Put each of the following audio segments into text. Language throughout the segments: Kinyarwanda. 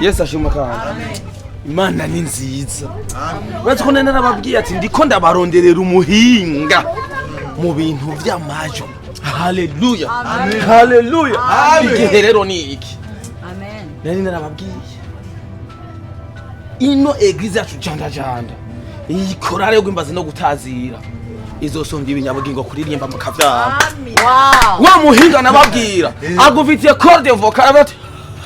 Yesu ashimwe kandi Imana ni nziza. Uretse ko nene nababwiye ati ndiko ndabaronderera umuhinga mu bintu by'amajwi. Haleluya. Haleluya. Igihe rero ni iki? Amen. Nene nababwiye ino eglise yacu janda iyi korale yo gwimbaza no gutazira izosonga ibinyabugingo kuririmba mu kavyara. Wow. Wa muhinga nababwira agufitiye corde vocale ati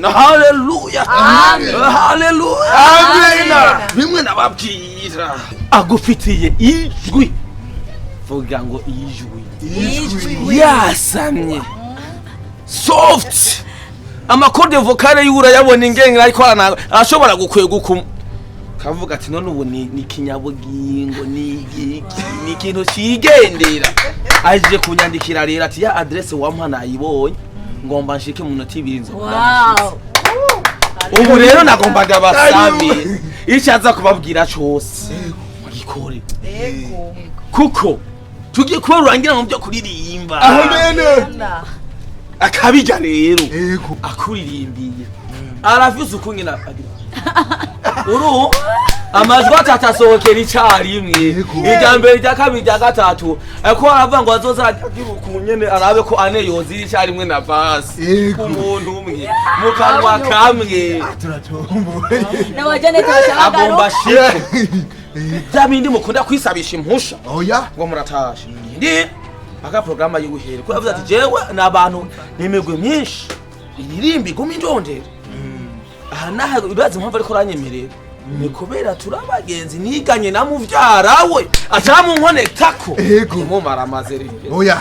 haleluya. Haleluya. Amen. Bimwe nababwira agufitiye ijwi. Vuga ngo ijwi yasamye soft amakorde vocale yura yabona ingenge ariko arashobora gukweguka kavuga ati none ubu ni kinyabugingo ni ikintu cigendera aje kunyandikira rero ati ya adresse wampa nayibonye ngomba nshike mu minota 2 Wow. Ubu rero nagombaga basabe icaza kubabwira cyose mugikore kuko tugiye kubarangira mu byo kuririmba. Amen. Akabija rero akuririmbiye arafise ukungina uru amajwi atatasohokera icyarimwe irya mbere rya kabiri rya gatatu ariko aravuga ngo azoza agibukunyene arabe ko ane yozira icyarimwe na basi umuntu umwe mu kanwa kamwe turatomboye N'abajane twashagaru agomba shike byabindi mukunda kwisabisha impusha oya ngo muratashe ndi aka programa y'ubuhere ko avuze ati jewe nabantu nimigwe myinshi irimbi gumi ndondera aha naha urazi mpamvu ariko ranyemerera ni kubera turabagenzi niganye na muvyara we acha mu connectako mu maramaze rero oya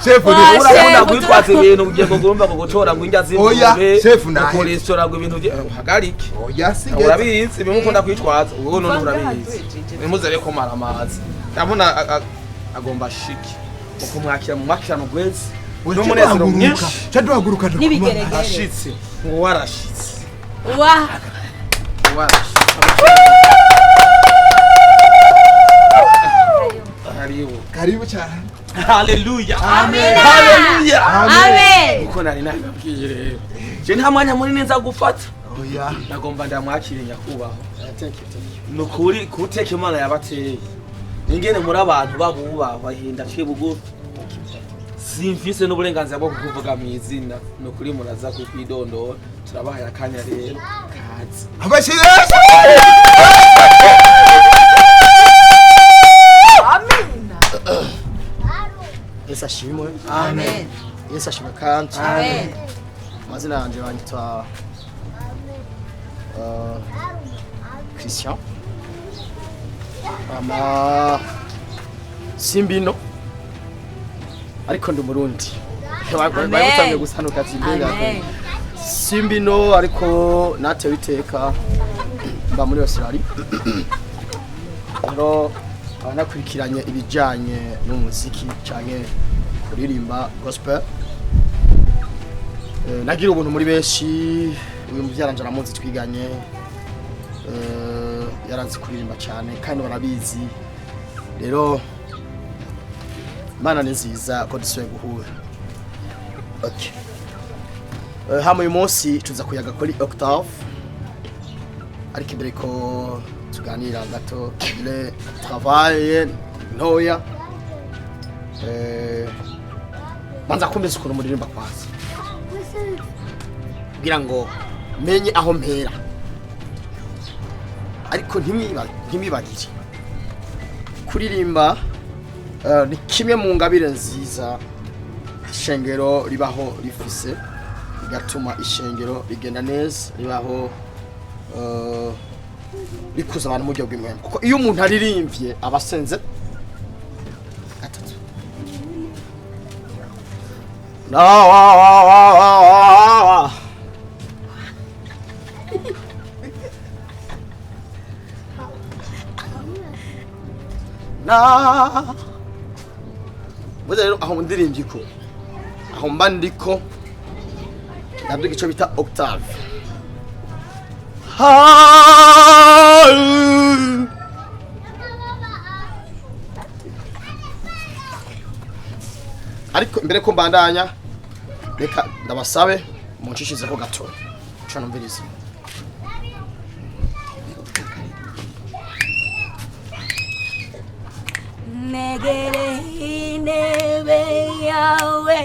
chef urabona kwitwaza ibintu ugiye kugomba gutora ngo injya zimwe oya chef na korestora ngo ibintu hagarike oya sige urabizi bimukunda kwitwaza ubwo none urabizi nimuzere ko maramaze ndabona agomba shiki ukumwakira mu makirano gwezi no munezero mwinshi chaduhaguruka nibigeregere ashitse ngo warashitse karibu cyane. Haleluya. Amen. Haleluya. Amen. Uko nari nababwiye rero je nta mwanya munini nza gufata oya nagomba ndamwakire nyakubaho nukuri kuteka Imana yabateye ingene muri abantu babuba bahinda cye bugufi simfise n'uburenganzira bwo kuvuga mu izina nukuri muraza kwidondora turabaye akanya rero kazi abashire Yesu ashimwe. Amen. Yesu ashimwe kandi. Amen. Mazina yanje banyitwa Christian. Simbino. Ariko ndi Murundi. Bagutangiye gusanuka zimbega. Simbino ariko natewe iteka mba muri Australia. Aro abanakurikiranye ibijanye n'umuziki cyane kuririmba gospel. Nagira ubuntu muri benshi uyu muvyaranje aramuzi twiganye yaranze kuririmba cyane kandi barabizi rero Imana ni nziza ko dusuye guhura. Okay. Hama uyu munsi tuza kuyaga kuri octave ariko imbere ko tuganira gato le travail ntoya manza kumvise ukuntu muririmba kwaza kugira ngo menye aho mpera ariko ntimibagire kuririmba ni kimwe mu ngabire nziza ishengero ribaho rifise bigatuma ishengero rigenda neza ribaho bikuza abantu mu buryo bw'imwembe kuko iyo umuntu aririmbye abasenze gatatu Muze rero aho ndirimbye ko aho mba ndiko nabyo gico bita octave ariko mbere ko mbandanya reka ndabasabe munshishize ko gato cyo numviriza negere inebe yawe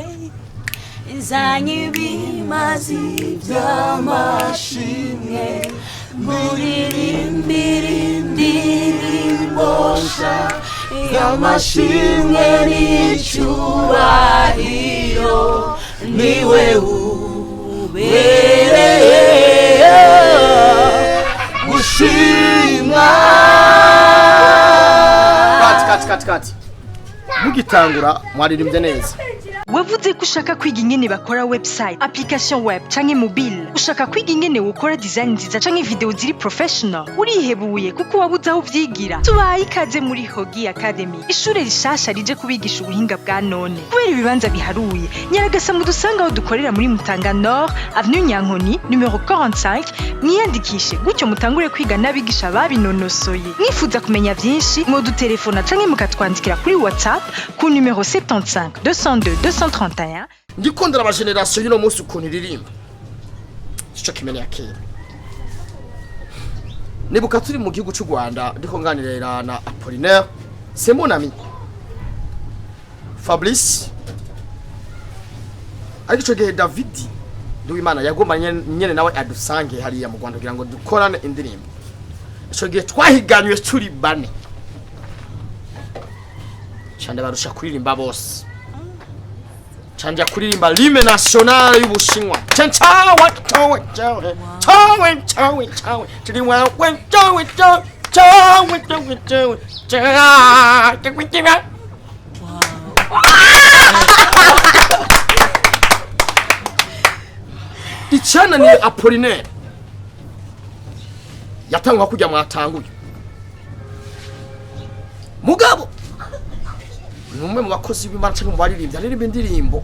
izanye ibimazi by'amashimwe muririmbira indirimbo nshya y'amashimwe n'icyubahiro niwe ubereye gushimwa. kati mugitangura mwaririmbye neza. Wavuze ko ushaka kwiga ingene bakora website, application web canke mobile, ushaka kwiga ingene ukora design nziza canke video ziri professional, urihebuye kuko wabuze aho vyigira. Tubaye ikaze muri Hogi Academy, ishure rishasha rije kubigisha ubuhinga bwa none. Kubera ibibanza biharuye, nyaragasa mudusanga aho dukorera muri Mutanga Nord, avenue Nyankoni, numero 45, mwiyandikishe gutyo mutangure kwiga n'abigisha babinonosoye. Mwifuza kumenya vyinshi, mwodutelefona canke mukatwandikira kuri WhatsApp ku numero 75 202 231. Ndikondera aba generation y'ino munsi ukuntu iririmba. Cyo kimenye kera. Nibuka turi mu gihugu cy'u Rwanda ndiko nganirira na Apollinaire, c'est mon ami. Fabrice. Ariko gihe David Nduwimana yagomanye nyene nawe adusange hariya mu Rwanda kugira ngo dukorane indirimbo. Ico gihe twahiganywe turi bane. Chande barusha kuririmba bose. Chanja kuririmba lime nationale y'Ubushinwa. Chanchawa chawe chawe chawe chawe chawe chiriwa wen chawe chawe chawe chawe chawe chawe. Ichana ni Apollinaire yatangwa kujya mwatanguye mugabo numwe mu bakozi b'Imana cyangwa mu baririmbyi aririmba indirimbo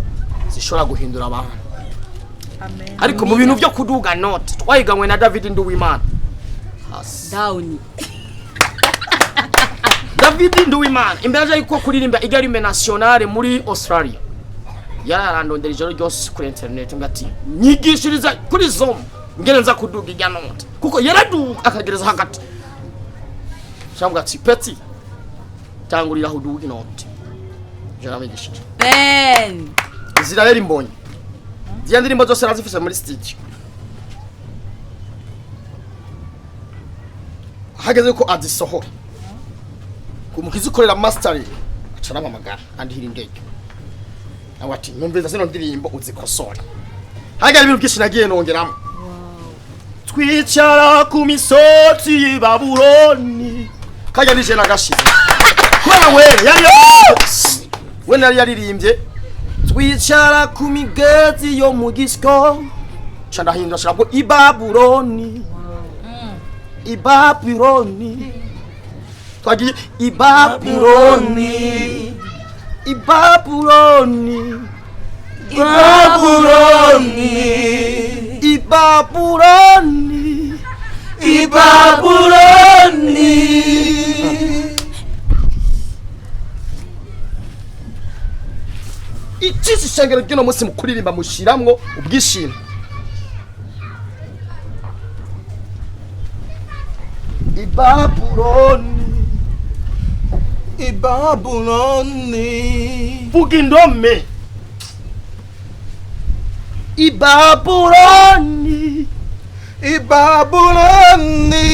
zishobora guhindura abantu. Amen. Ariko mu bintu byo kuduga note twahiganywe na David Nduwimana. Down. David Nduwimana imbere y'uko kuririmba igarime nationale muri Australia. Yararandondera ijoro ryose kuri internet ngati nyigishiriza kuri Zoom ngene nza kuduga ijya note kuko yaraduga akagereza hagati. Cyangwa ati peti tangurira huduga note. Jarabigisha. Ben. Israel Mbonyi. Zia ndirimbo zose razifise muri studio. Hageze ko azisohora. Kumukizi korera mastering acara amagara andi hiri ndege. Awati numveza sino ndirimbo uzikosora. Hagera ibintu byinshi nagiye nongeramo. Twicara ku misotsi y'Ibabuloni. Kajya nije nagashize. Kwa wewe yari wena yaririmbye twicara ku migezi yo mu gisco canda hinda shabwo Ibabuloni. Ibabuloni twagiye Ibabuloni. Ibabuloni. Ibabuloni. Ibabuloni. Ibabuloni. Ichisi shangero gino munsi mukuririmba mushiramwo ubwishimo. Ibabuloni. Ibabuloni. Bugindome. Ibabuloni. Ibabuloni.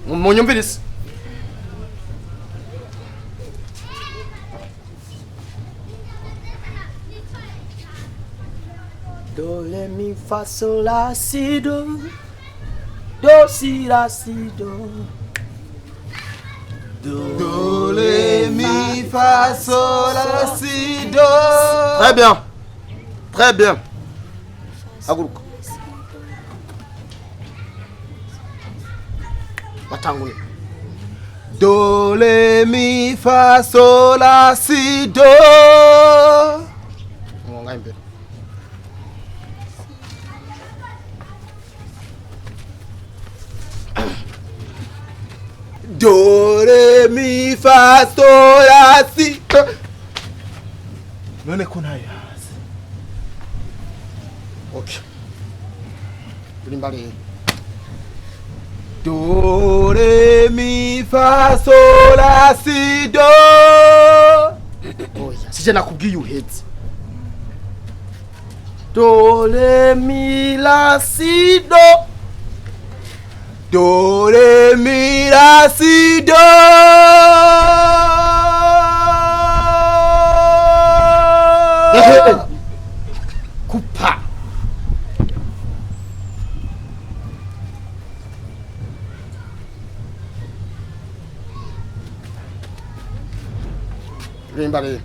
Munyumvirize. Do le mi fa sol la si do. Do si la si do. Do, le, mi, fa, sol, la, si, do. Très bien. Très bien. Aguruka. Batangule. Do, le, mi, fa, sol, la, si, do. Mwanga imbere. Do, re, mi, fa sol la si do. None ko ntayazi. Okay. Ririmba rero. Do re mi fa sol la si do. Oya, sije nakubwiye uhetse. Do re mi la si do. Do re mi la si do. Kupa. Ririmba rero.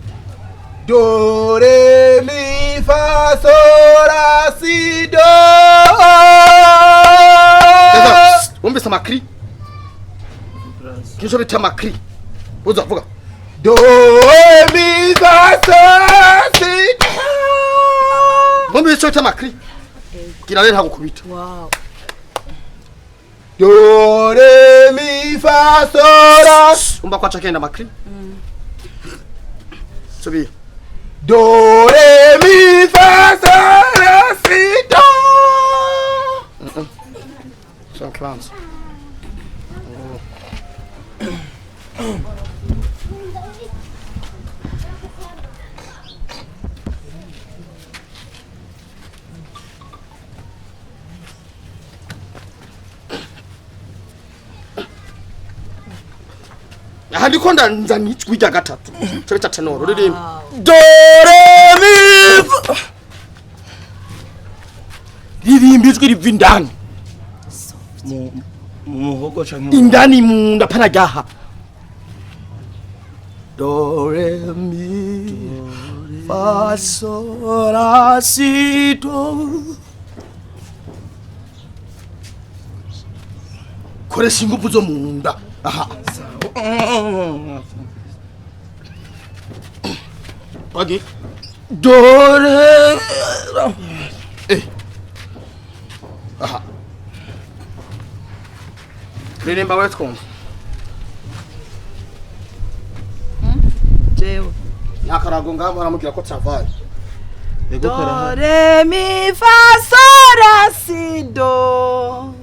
Do re mi fa sol la si do. Wumvise amakri? Kisho bita amakri. Uza vuga. Do mi fa sol si do. Wumvise cyo bita amakri? Kira rero hagukubita. Wow. Do re mi fa sol la. Umba kwacha kenda amakri? Sobi. Do re mi fa sol la si do. Some clowns. Handi konda nzani twija gatatu. Cyo tenoro ririmba. Do re mi fa. Ririmba ijwi riva indani. Muhogo canke Indani munda pana jaha. do re mi fa sol la si do. Koresha ingufu zo munda. Aha. Wagi. Do re. Aha. Ririmba wetko. Jewe. Yakarago ngamba aramubwira ko travail. Ego Do kara. re mi fa sol la si do.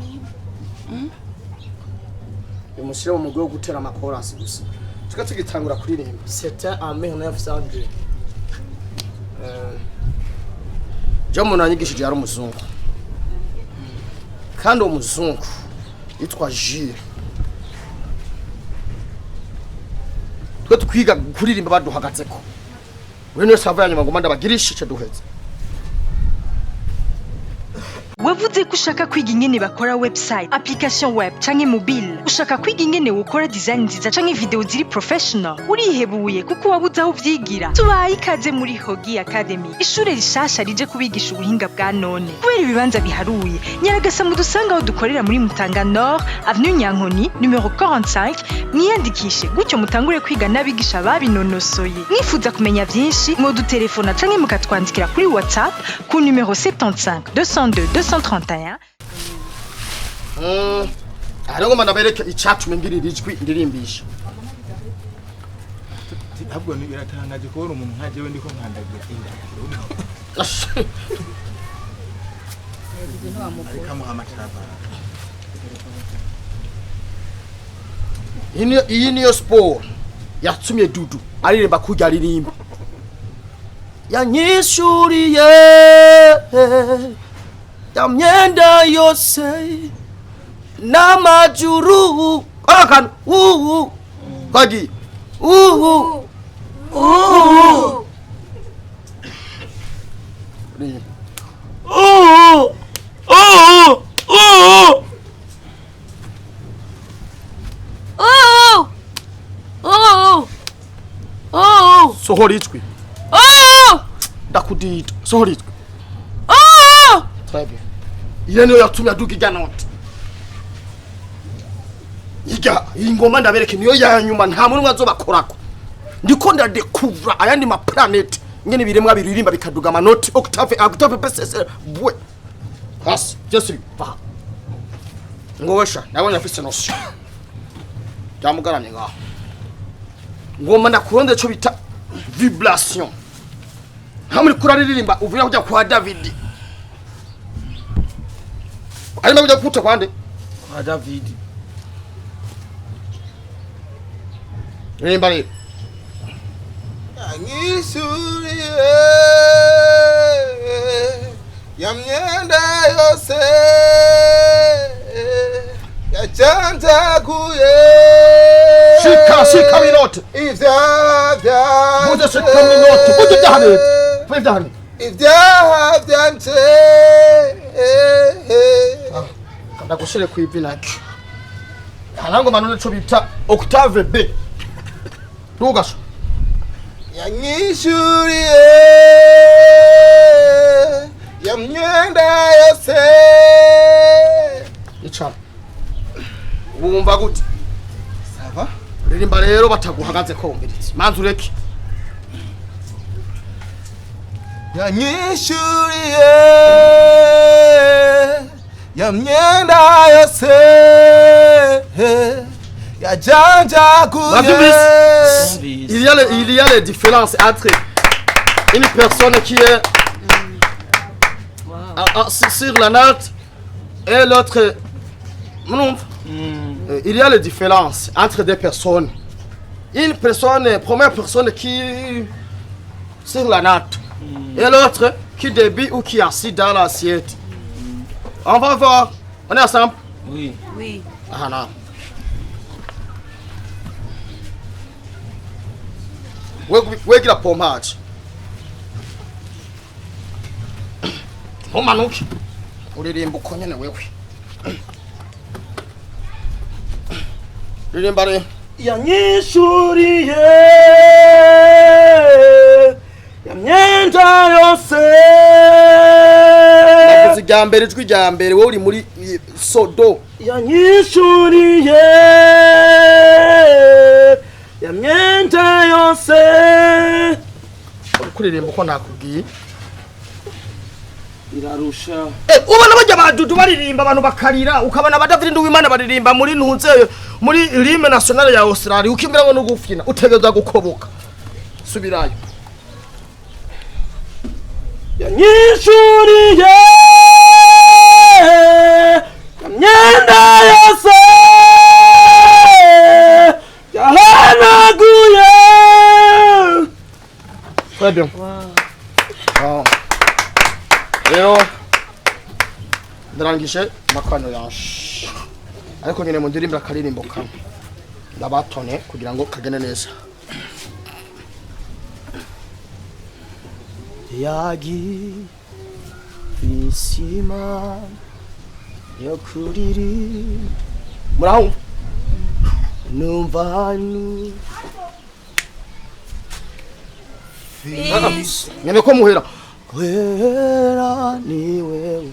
Umushyire mu mugwe wo gutera amakorasi gusa. Tukatugitangura kuririmba. C'était en 1902. Je umuntu anyigishije yari umuzungu. Kandi uwo muzungu yitwa Jules. Twe twiga kuririmba baduhagatseko. We niyo savanye magoma ndabagirisha cyo duheze. wavuze ko ushaka kwiga ingene bakora website application web canke mobile ushaka kwiga ingene ukora design nziza canke video ziri professional urihebuye kuko wabuze aho uvyigira tubaye ikaze muri Hogi Academy ishure rishasha rije kubigisha ubuhinga bwa none kubera ibibanza biharuye nyaragasa mudusanga aho dukorera muri Mutanga Nord avenue Nyankoni numero 45 mwiyandikishe gutyo mutangure kwiga n'abigisha babinonosoye mwifuza kumenya vyinshi mwo dutelefona canke mukatwandikira kuri WhatsApp ku numero 75 202 231 Ariko manabereke icatumye ngirira ijwi ndirimbisha. Ntabwo ni biratangaje kubona umuntu nkaje we ndiko nkandagira inda. Ariko muhamatarava. Iyi niyo sport yatumye Dudu aririmba kujya aririmba. Yanyishuriye ya myenda yose n'amajuru akan kagi sohora ijwi ndakudita sohora ijwi Très Ile niyo yatumye aduga ijya note. Iga ingoma ndabereke niyo ya nyuma nta muntu azobakorako. Ndiko ndadekuvra ayandi ma planet ngene biremwa biririmba bikaduga amanoti octave pss bwe. Has just ba. Ngowesha nabonye afise notion. Jamugaramye ngaho. ngoma ndakuronde cyo bita vibration hamwe kuraririmba uvuye kujya kwa David arimo kujya kuta kwande kwa David ririmba rero yanyisuriye yamyenda yose yacanjaguye shika minote ivyavya buze shika minote buze dahane ivyaha vyanje ndagushire ku ivi nake karango manone cyo bita octave B Lugas yanyishuriye yamyenda yose icara wumva gute sava ririmba rero bataguhagaze ko umbiritse manzi ureke yanyishuriye yamyenda yose yajanjaguye il y a les différences entre une personne qui est sur la note et l'autre. Il y a les différences entre des personnes. Une personne, première personne qui sur la note et l'autre qui débute ou qui est assis dans l'assiette. On va voir. On est ensemble? Oui. Oui. Ah non. Wake la pommade. Umanuke. Uririmba uko nyene wewe. Ririmba re. Yanyishuriye yamyenda yose Navuze ijambere ijwi ijambere wowe uri muri sodo. yanyishuriye yamyenda yose Kuririmba uko nakubwiye. irarusha Ubona bajya badudu baririmba abantu bakarira ukabana David Nduwimana baririmba muri ntunze muri rime nationale ya Australia ukimbira ngo no gufina utegeza gukoboka subirayo yanyishuriye yamyenda yose yahanaguye très bien wow Yo ndarangije makwano yaje ariko nyene mu ndirimba karirimbo kamwe ndabatone kugira ngo kagene neza yagi bisima yo kuriri muraho numva nu nyene ko muhera wera ni wewe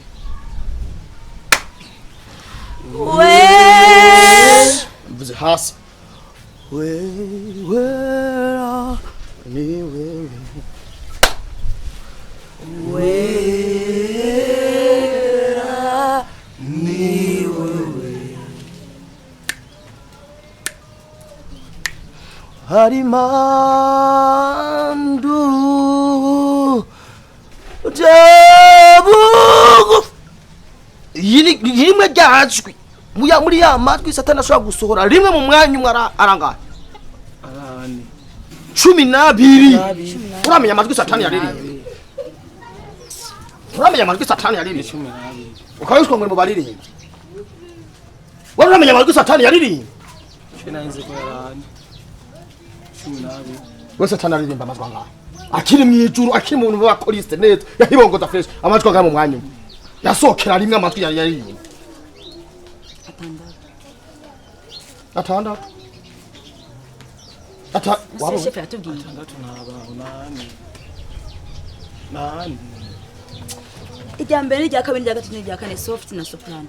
mvuze hasi wera ni wewe wera ni wewe harimandu jabugu yini rimwe ryajwi muri ya matwi satani ashobora gusohora rimwe mu mwanya umwe arangaye 12 uramenya amajwi satani yaririmbye uramenya amajwi satani yaririmbye ukabishwa ngo baririmbye uramenya amajwi satani yaririmbye we satani aririmba amajwi angahe akiri mwijuru akiri mu bintu bakoriste neza yahibongoza fresh amajwi angahe mu mwanya umwe yasohokera rimwe amajwi yaririmbye atandatu wabo chef yatubwiye nani ijya mbere ijya kabiri ijya gatatu ijya kane soft na soprano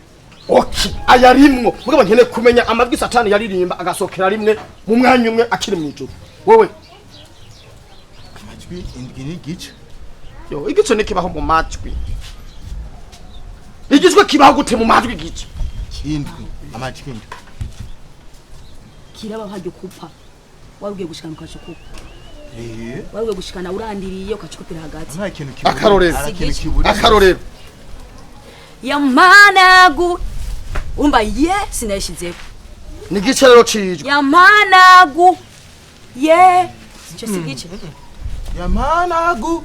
okay ayarimwo mugabo nkene kumenya amajwi satani yaririmba agasokera rimwe mu mwanya umwe akiri mwijuru wowe amajwi indwi gice yo igice nikibaho mu majwi igizwe kibaho gute mu majwi gice indwi amajwi indwi kiraba hajyo kupa wabwiye gushikana ukacukupa wabwiye gushikana urandiriye ukacukupira hagati nta kintu kibura akarorero yamanagu umba ye sinayishizeho ni gice rero cijwe yamanagu ye cyo sigice yamanagu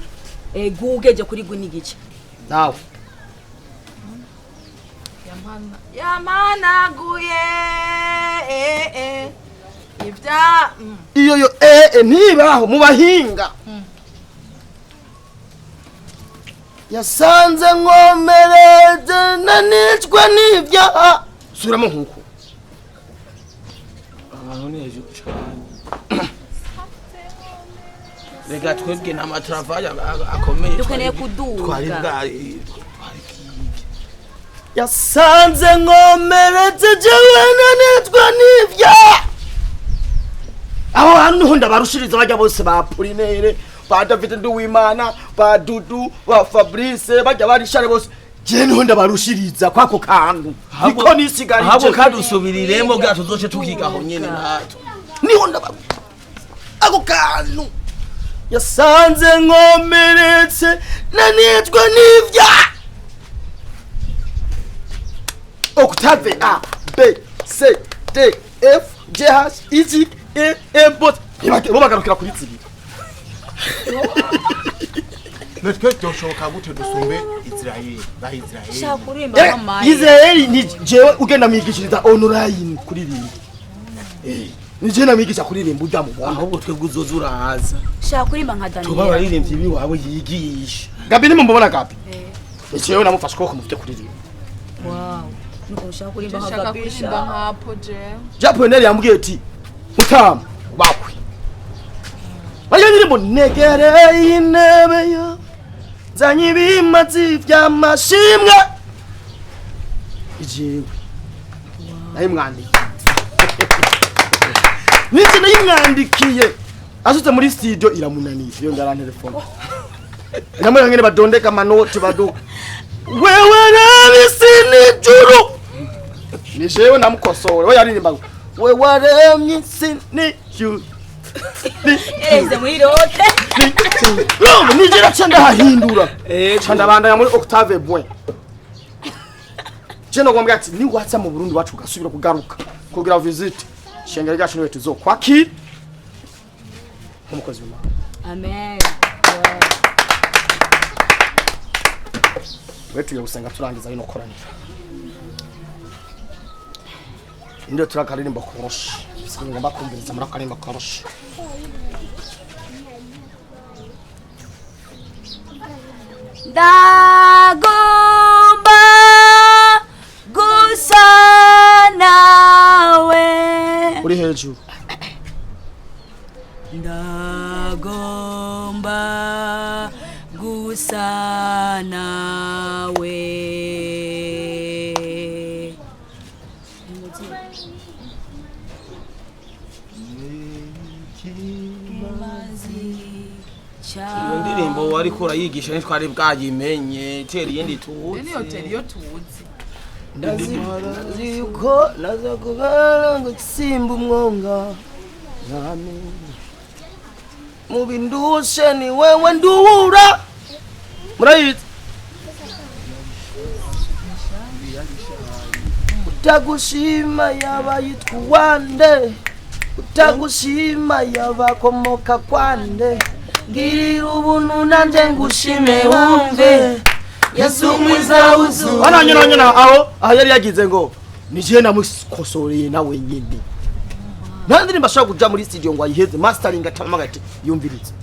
gugeje kuri gu nigice nawe yamanaguye ibya iyo ntibaho mu bahinga yasanze nkomereze nanicwa n'ibyaha suramo nkuko abantu ni hejuru cyane rega twebwe nta matravaye akomeye dukeneye kuduga twari yasanze nkomereze jewe nanicwa n'ibyaha aho hantu ndabarushiriza bajya bose ba Polinere ba David Nduwimana ba Dudu ba Fabrice bajya barishare bose je niho ndabarushiriza kwako kantu niko nisigarije habo kadusubiriremo bwa tuzoce tukigaho nyene nato niho ndabaru ako kantu yasanze nkomeretse nanitwa n'ivya Octave A B C D F G H I J bot bagarukira kuri tsibi natwe cyoshoboka gute dusumbe Israeli ba Israeli shakurimba mama Israeli ni jewe ugenda mwigishiriza online kuri rimwe ni je namwigisha kuri rimwe ujamubona ahubwo twebwe uzozuraza shakurimba nka Daniel tuba baririmbye ibi wawe yigisha Gabi ni mubona Gabi jewe namufashe ko mufite kuri rimwe wow nuko shakurimba nka shaka Gabi kurimba nkapo je Japonere yambwiye ati Mutima bakwe Bayo ndirimbo negereye intebe yo zanye ibimazi by'amashimwe ijewe nayi mwandiki niki nayi mwandikiye asutse muri studio iramunaniye iyo ngara telefone namwe ngene badondeka amanoti baduka wewe nabisi nijuru ni jewe namukosore we yaririmba we waremye sini you eze muri rote no nijira cyanda hahindura cyanda bandanya muri Octave Boy Jeno gombwa ati ni watsa mu Burundi wacu gasubira kugaruka kugira visit shengera ryacu niwe tuzokwakira umukozi w'Imana amen wetu yo gusenga turangiza ino koranira ndio turakaririmba korosha ngomba kumviriza muri akarimba korosha Dagomba gusa nawe uri hejuru Dagomba gusa nawe iyo ndirimbo wari kora yigisha ntitwari bwayimenye teri yindi tuzi ni hotel yo tuzi ndazi yuko naza kubara ngo simba umwonga nami mubindushe ni wewe nduhura murayizi utagushima yaba yitwa wande utagushima yaba komoka kwande ngirira ubuntu nanje ngushime wumve Yesu mwiza uzu ananyona aho yari yagize ngo nije namukosoreye nawe nyine nandi nimbashaka kuja muri studio ngo ayiheze mastering atamama gati yumvirize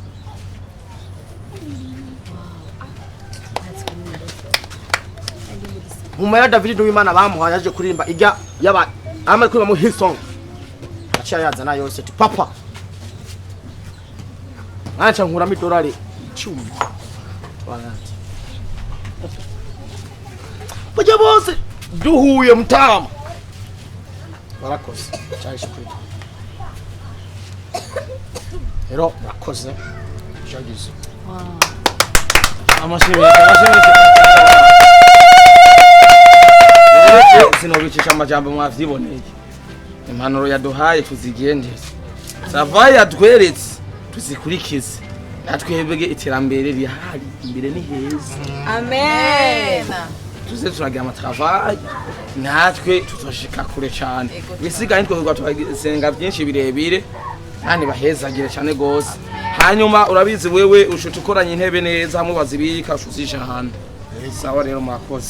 Muma ya David Nduwimana bamuhaye aje kuririmba ijya yaba ama kuririmba mu hit song acha yaza na yose ti papa acha nkuramo $10 wanati bajya bose duhuye Mutama barakoze cyari shukuri rero barakoze shagize amashimwe sinobicisha amajambo mwavyiboneye impanuro yaduhaye tuzigendeze travaye yatweretse tuzikurikize natwebwe iterambere rihari imbere ni heza amen tuze turagira amatravaye natwe tuzoshika kure cyane bisigaye twego twasenga byinshi birebire kandi bahezagire cyane gose hanyuma urabizi wewe ushuta ukoranye intebe neza hamwe bazibika ushuzisha hano sawa rero mwakoze